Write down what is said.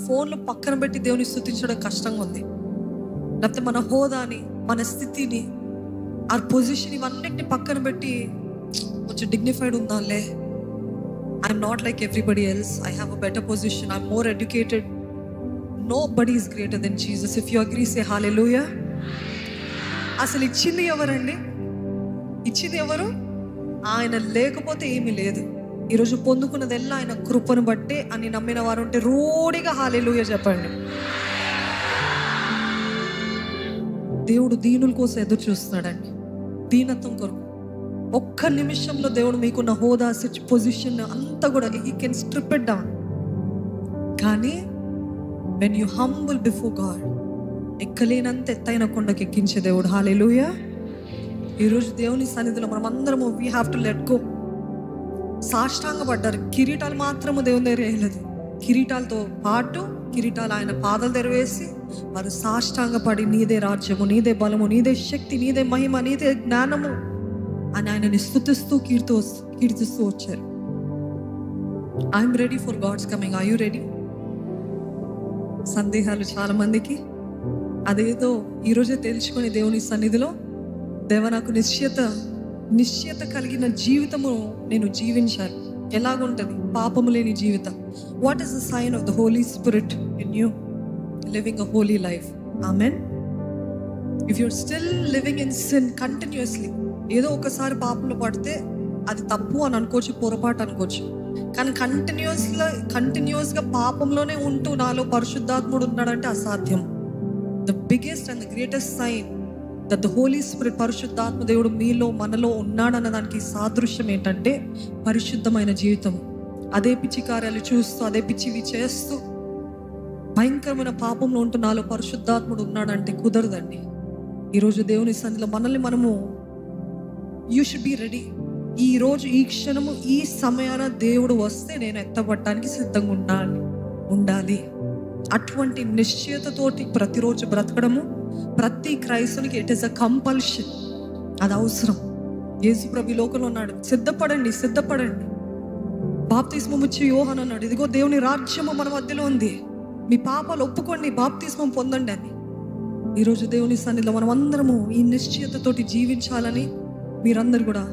ఫోన్లు పక్కన పెట్టి దేవుని స్తుతించడం కష్టంగా ఉంది. లేకపోతే మన హోదాని, మన స్థితిని, ఆ పొజిషన్ ఇవన్నిటిని పక్కన పెట్టి కొంచెం డిగ్నిఫైడ్ ఉందాలే, I'm not like everybody else, I have a better position, I'm more educated, nobody is greater than Jesus. If you agree say hallelujah. అసలు ఇచ్చింది ఎవరండి? ఇచ్చింది ఎవరు? ఆయన లేకపోతే ఏమీ లేదు. ఈరోజు పొందుకున్నదెల్లా ఆయన కృపను బట్టే అని నమ్మిన వారు ఉంటే రోడిగా హల్లెలూయా చెప్పండి. దేవుడు దీనుల కోసం ఎదురు చూస్తున్నాడండి, దీనత్వం కొరకు. ఒక్క నిమిషంలో దేవుడు మీకున్న హోదా, పొజిషన్ అంతా కూడా he can strip it down. కానీ when you humble before God, ఎక్కలేనంత ఎత్తైన కొండకి ఎక్కించే దేవుడు. హల్లెలూయా. ఈరోజు దేవుని సన్నిధిలో మనం అందరము we have to let go. సాష్టాంగ పడ్డారు. కిరీటాలు మాత్రము దేవుని దగ్గర వేయలేదు, కిరీటాలతో పాటు కిరీటాలు ఆయన పాదాలు తెరవేసి వారు సాష్టాంగ పడి నీదే రాజ్యము, నీదే బలము, నీదే శక్తి, నీదే మహిమ, నీదే జ్ఞానము అని ఆయనని స్తుతిస్తూ కీర్తిస్తూ వచ్చారు. I'm ready for God's coming. Are you ready? సందేహాలు చాలా మందికి. అదేదో ఈరోజే తెలుసుకొని దేవుని సన్నిధిలో, దేవ నాకు నిశ్చయత కలిగిన జీవితము నేను జీవించాలి. ఎలాగుంటుంది? పాపము లేని జీవితం. What is the sign of the holy spirit in you? Living a holy life. Amen. If you're still living in sin continuously, ఏదో ఒకసారి పాపంలో పడితే అది తప్పు అని అనుకోవచ్చు, పొరపాటు అనుకోవచ్చు. కానీ కంటిన్యూస్గా పాపంలోనే ఉంటూ నాలో పరిశుద్ధాత్ముడు ఉన్నాడంటే అసాధ్యం. The biggest and the greatest sign that the holy spirit, పరిశుద్ధాత్మ దేవుడు మీలో మనలో ఉన్నాడన్న దానికి సాదృశ్యం ఏంటంటే పరిశుద్ధమైన జీవితం. అదే పిచ్చి కార్యాలు చూస్తూ, అదే పిచ్చివి చేస్తూ భయంకరమైన పాపంలో ఉంటూ నాలో పరిశుద్ధాత్ముడు ఉన్నాడంటే కుదరదండి. ఈరోజు దేవుని సన్నిధిలో మనల్ని మనము, యూ షుడ్ బి రెడీ. ఈ రోజు, ఈ క్షణము, ఈ సమయాన దేవుడు వస్తే నేను ఎత్తబడటానికి సిద్ధంగా ఉండాలి. అటువంటి నిశ్చయతతోటి ప్రతిరోజు బ్రతకడము ప్రతి క్రైస్తవునికి ఇట్ ఈస్ అ కంపల్షన్. అది అవసరం. యేసు ప్రభు లోకంలో ఉన్నాడు, సిద్ధపడండి. బాప్తిస్మం ఇచ్చి యోహాను అన్నాడు, ఇదిగో దేవుని రాజ్యము మన మధ్యలో ఉంది, మీ పాపాలు ఒప్పుకోండి, బాప్తిస్మం పొందండి అని. ఈరోజు దేవుని సన్నిధిలో మనం అందరము ఈ నిశ్చయతతోటి జీవించాలని మీరందరూ కూడా